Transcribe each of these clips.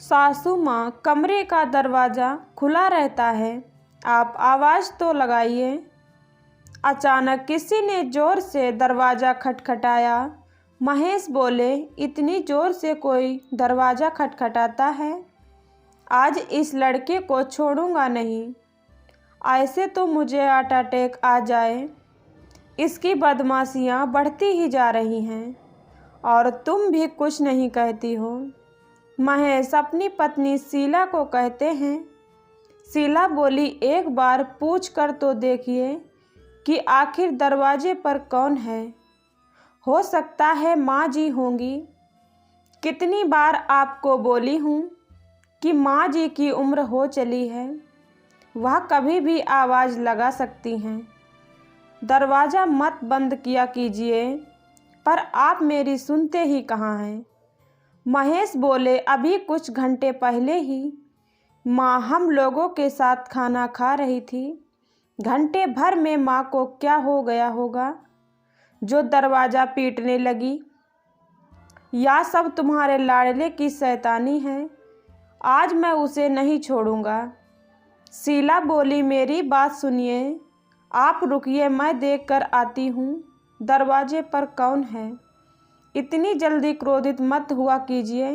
सासू माँ, कमरे का दरवाज़ा खुला रहता है, आप आवाज़ तो लगाइए। अचानक किसी ने ज़ोर से दरवाज़ा खटखटाया। महेश बोले, इतनी ज़ोर से कोई दरवाज़ा खटखटाता है? आज इस लड़के को छोड़ूंगा नहीं, ऐसे तो मुझे हार्ट अटैक आ जाए। इसकी बदमाशियाँ बढ़ती ही जा रही हैं और तुम भी कुछ नहीं कहती हो। महेश अपनी पत्नी शीला को कहते हैं। शीला बोली, एक बार पूछ कर तो देखिए कि आखिर दरवाजे पर कौन है। हो सकता है माँ जी होंगी। कितनी बार आपको बोली हूँ कि माँ जी की उम्र हो चली है, वह कभी भी आवाज़ लगा सकती हैं। दरवाज़ा मत बंद किया कीजिए, पर आप मेरी सुनते ही कहाँ हैं। महेश बोले, अभी कुछ घंटे पहले ही माँ हम लोगों के साथ खाना खा रही थी। घंटे भर में माँ को क्या हो गया होगा जो दरवाज़ा पीटने लगी? या सब तुम्हारे लाडले की शैतानी है? आज मैं उसे नहीं छोड़ूंगा। शीला बोली, मेरी बात सुनिए, आप रुकिए, मैं देख कर आती हूँ दरवाजे पर कौन है। इतनी जल्दी क्रोधित मत हुआ कीजिए।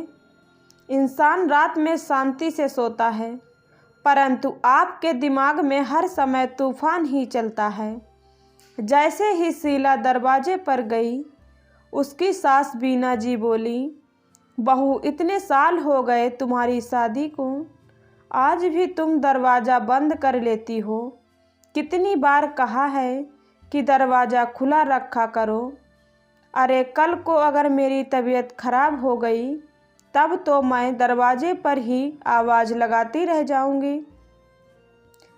इंसान रात में शांति से सोता है, परंतु आपके दिमाग में हर समय तूफान ही चलता है। जैसे ही शीला दरवाजे पर गई, उसकी सास बीना जी बोली, बहू, इतने साल हो गए तुम्हारी शादी को, आज भी तुम दरवाज़ा बंद कर लेती हो। कितनी बार कहा है कि दरवाज़ा खुला रखा करो। अरे कल को अगर मेरी तबीयत खराब हो गई तब तो मैं दरवाजे पर ही आवाज़ लगाती रह जाऊंगी।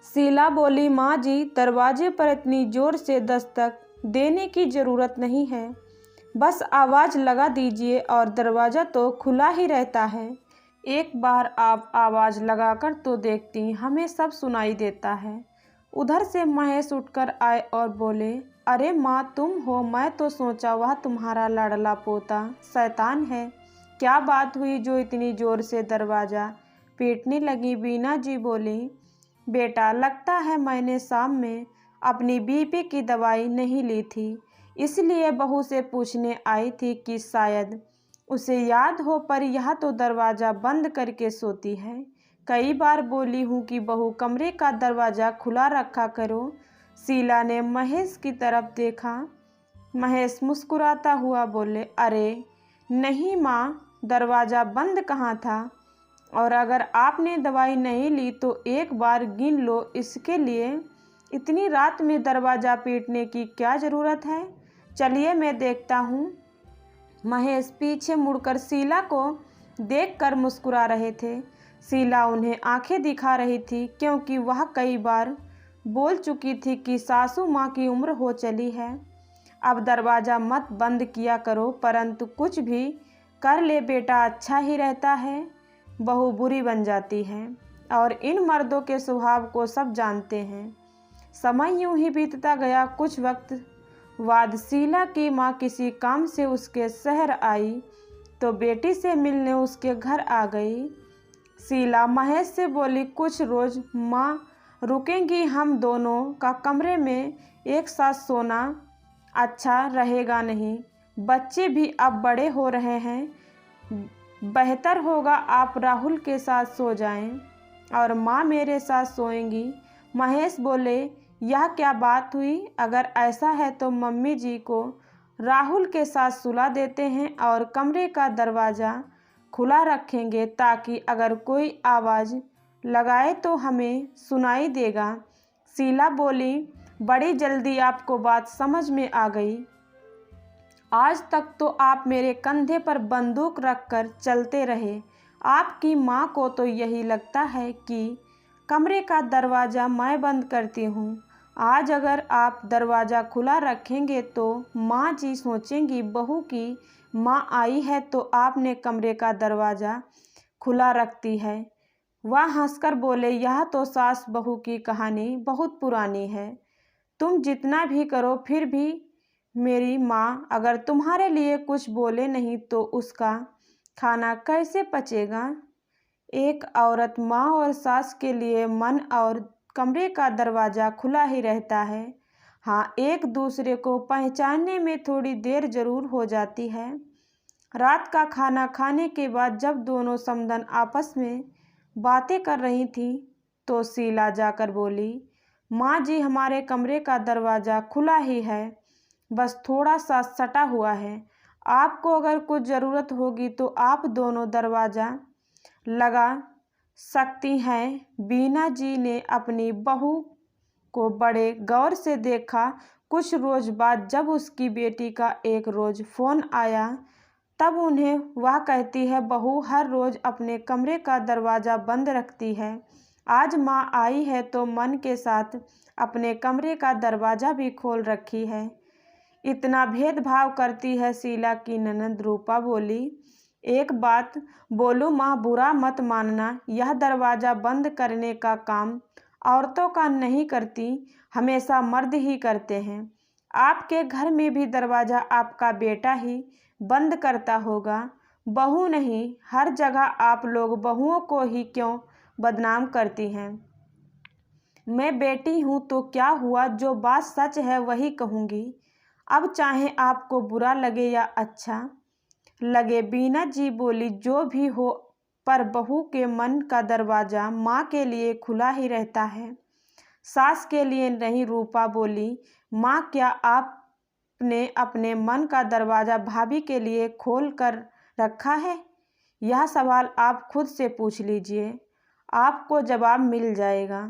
शीला बोली, माँ जी, दरवाजे पर इतनी ज़ोर से दस्तक देने की ज़रूरत नहीं है, बस आवाज़ लगा दीजिए और दरवाज़ा तो खुला ही रहता है। एक बार आप आवाज़ लगाकर तो देखती, हमें सब सुनाई देता है। उधर से महेश उठकर आए और बोले, अरे माँ तुम हो, मैं तो सोचा वह तुम्हारा लाडला पोता शैतान है। क्या बात हुई जो इतनी ज़ोर से दरवाज़ा पीटने लगी? बीना जी बोली, बेटा, लगता है मैंने शाम में अपनी बीपी की दवाई नहीं ली थी, इसलिए बहू से पूछने आई थी कि शायद उसे याद हो, पर यह तो दरवाज़ा बंद करके सोती है। कई बार बोली हूँ कि बहू कमरे का दरवाज़ा खुला रखा करो। शीला ने महेश की तरफ देखा। महेश मुस्कुराता हुआ बोले, अरे नहीं माँ, दरवाज़ा बंद कहाँ था, और अगर आपने दवाई नहीं ली तो एक बार गिन लो, इसके लिए इतनी रात में दरवाज़ा पीटने की क्या ज़रूरत है? चलिए मैं देखता हूँ। महेश पीछे मुड़कर शीला को देखकर मुस्कुरा रहे थे। शीला उन्हें आंखें दिखा रही थी, क्योंकि वह कई बार बोल चुकी थी कि सासू माँ की उम्र हो चली है, अब दरवाज़ा मत बंद किया करो, परंतु कुछ भी कर ले बेटा, अच्छा ही रहता है, बहू बुरी बन जाती है, और इन मर्दों के स्वभाव को सब जानते हैं। समय यूं ही बीतता गया। कुछ वक्त बाद शीला की माँ किसी काम से उसके शहर आई तो बेटी से मिलने उसके घर आ गई। शीला महेश से बोली, कुछ रोज़ माँ रुकेंगी, हम दोनों का कमरे में एक साथ सोना अच्छा रहेगा नहीं? बच्चे भी अब बड़े हो रहे हैं, बेहतर होगा आप राहुल के साथ सो जाएं और माँ मेरे साथ सोएंगी। महेश बोले, यह क्या बात हुई? अगर ऐसा है तो मम्मी जी को राहुल के साथ सुला देते हैं और कमरे का दरवाज़ा खुला रखेंगे, ताकि अगर कोई आवाज़ लगाए तो हमें सुनाई देगा। शीला बोली, बड़ी जल्दी आपको बात समझ में आ गई। आज तक तो आप मेरे कंधे पर बंदूक रखकर चलते रहे। आपकी माँ को तो यही लगता है कि कमरे का दरवाज़ा मैं बंद करती हूँ। आज अगर आप दरवाज़ा खुला रखेंगे तो माँ जी सोचेंगी बहू की माँ आई है तो आपने कमरे का दरवाज़ा खुला रखती है। वह हंसकर बोले, यह तो सास बहू की कहानी बहुत पुरानी है। तुम जितना भी करो फिर भी मेरी माँ अगर तुम्हारे लिए कुछ बोले नहीं तो उसका खाना कैसे पचेगा? एक औरत, माँ और सास के लिए मन और कमरे का दरवाज़ा खुला ही रहता है। हाँ, एक दूसरे को पहचानने में थोड़ी देर ज़रूर हो जाती है। रात का खाना खाने के बाद जब दोनों समधन आपस में बातें कर रही थीं, तो शीला जाकर बोली, माँ जी, हमारे कमरे का दरवाज़ा खुला ही है, बस थोड़ा सा सटा हुआ है। आपको अगर कुछ ज़रूरत होगी तो आप दोनों दरवाज़ा लगा सकती हैं। बीना जी ने अपनी बहू को बड़े गौर से देखा। कुछ रोज़ बाद जब उसकी बेटी का एक रोज़ फ़ोन आया, तब उन्हें वह कहती है, बहू हर रोज़ अपने कमरे का दरवाज़ा बंद रखती है। आज माँ आई है तो मन के साथ अपने कमरे का दरवाज़ा भी खोल रखी है। इतना भेदभाव करती है। शीला की ननद रूपा बोली, एक बात बोलूं माँ, बुरा मत मानना, यह दरवाज़ा बंद करने का काम औरतों का नहीं करती, हमेशा मर्द ही करते हैं। आपके घर में भी दरवाज़ा आपका बेटा ही बंद करता होगा, बहू नहीं। हर जगह आप लोग बहुओं को ही क्यों बदनाम करती हैं। मैं बेटी हूँ तो क्या हुआ, जो बात सच है वही कहूँगी। अब चाहे आपको बुरा लगे या अच्छा लगे। बीना जी बोली, जो भी हो, पर बहू के मन का दरवाज़ा माँ के लिए खुला ही रहता है, सास के लिए नहीं। रूपा बोली, माँ, क्या आपने अपने मन का दरवाज़ा भाभी के लिए खोल कर रखा है? यह सवाल आप खुद से पूछ लीजिए, आपको जवाब मिल जाएगा।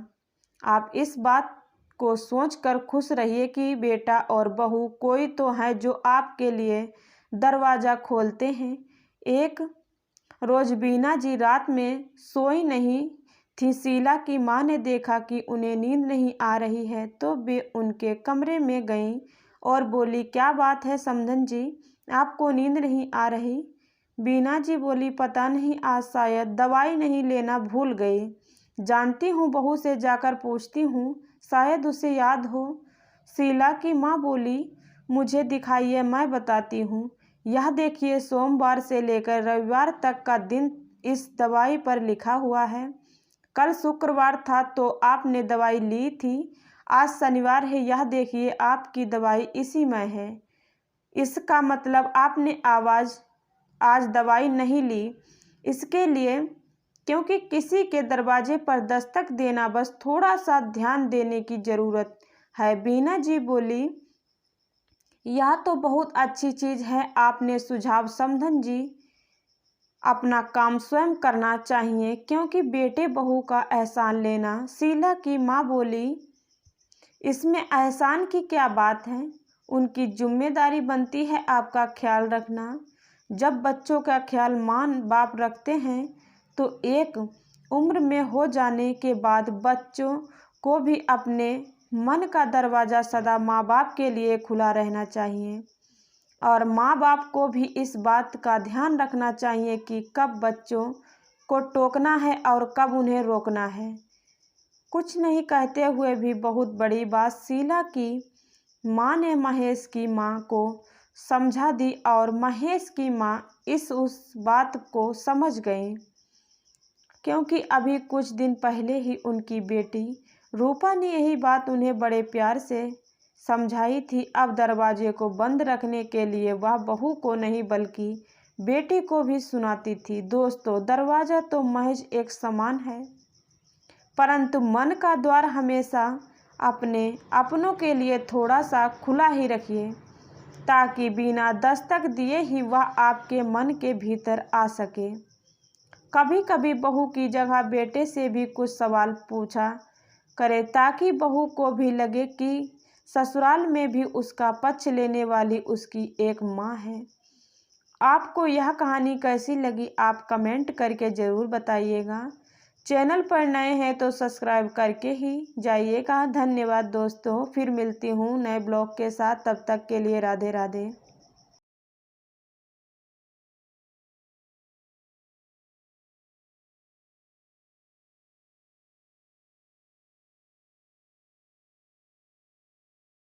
आप इस बात को सोचकर खुश रहिए कि बेटा और बहू कोई तो है जो आपके लिए दरवाज़ा खोलते हैं। एक रोज़ बीना जी रात में सोई नहीं थी। शीला की माँ ने देखा कि उन्हें नींद नहीं आ रही है, तो वे उनके कमरे में गईं और बोली, क्या बात है समधन जी, आपको नींद नहीं आ रही? बीना जी बोली, पता नहीं, आज शायद दवाई नहीं लेना भूल गई। जानती हूँ, बहू से जाकर पूछती हूँ, शायद उसे याद हो। शीला की माँ बोली, मुझे दिखाइए, मैं बताती हूँ। यह देखिए, सोमवार से लेकर रविवार तक का दिन इस दवाई पर लिखा हुआ है। कल शुक्रवार था तो आपने दवाई ली थी। आज शनिवार है, यह देखिए आपकी दवाई इसी में है। इसका मतलब आपने आज दवाई नहीं ली। इसके लिए क्योंकि किसी के दरवाजे पर दस्तक देना, बस थोड़ा सा ध्यान देने की ज़रूरत है। बीना जी बोली, यह तो बहुत अच्छी चीज़ है। आपने सुझाव समधन जी, अपना काम स्वयं करना चाहिए, क्योंकि बेटे बहू का एहसान लेना। शीला की माँ बोली, इसमें एहसान की क्या बात है, उनकी जिम्मेदारी बनती है आपका ख्याल रखना। जब बच्चों का ख्याल माँ बाप रखते हैं तो एक उम्र में हो जाने के बाद बच्चों को भी अपने मन का दरवाज़ा सदा माँ बाप के लिए खुला रहना चाहिए। और माँ बाप को भी इस बात का ध्यान रखना चाहिए कि कब बच्चों को टोकना है और कब उन्हें रोकना है। कुछ नहीं कहते हुए भी बहुत बड़ी बात शीला की माँ ने महेश की माँ को समझा दी और महेश की माँ उस बात को समझ गई, क्योंकि अभी कुछ दिन पहले ही उनकी बेटी रूपा ने यही बात उन्हें बड़े प्यार से समझाई थी। अब दरवाजे को बंद रखने के लिए वह बहू को नहीं बल्कि बेटी को भी सुनाती थी। दोस्तों, दरवाज़ा तो महज एक सामान है, परंतु मन का द्वार हमेशा अपने अपनों के लिए थोड़ा सा खुला ही रखिए, ताकि बिना दस्तक दिए ही वह आपके मन के भीतर आ सके। कभी कभी बहू की जगह बेटे से भी कुछ सवाल पूछा करे, ताकि बहू को भी लगे कि ससुराल में भी उसका पक्ष लेने वाली उसकी एक माँ है। आपको यह कहानी कैसी लगी, आप कमेंट करके ज़रूर बताइएगा। चैनल पर नए हैं तो सब्सक्राइब करके ही जाइएगा। धन्यवाद दोस्तों, फिर मिलती हूँ नए ब्लॉग के साथ। तब तक के लिए राधे राधे।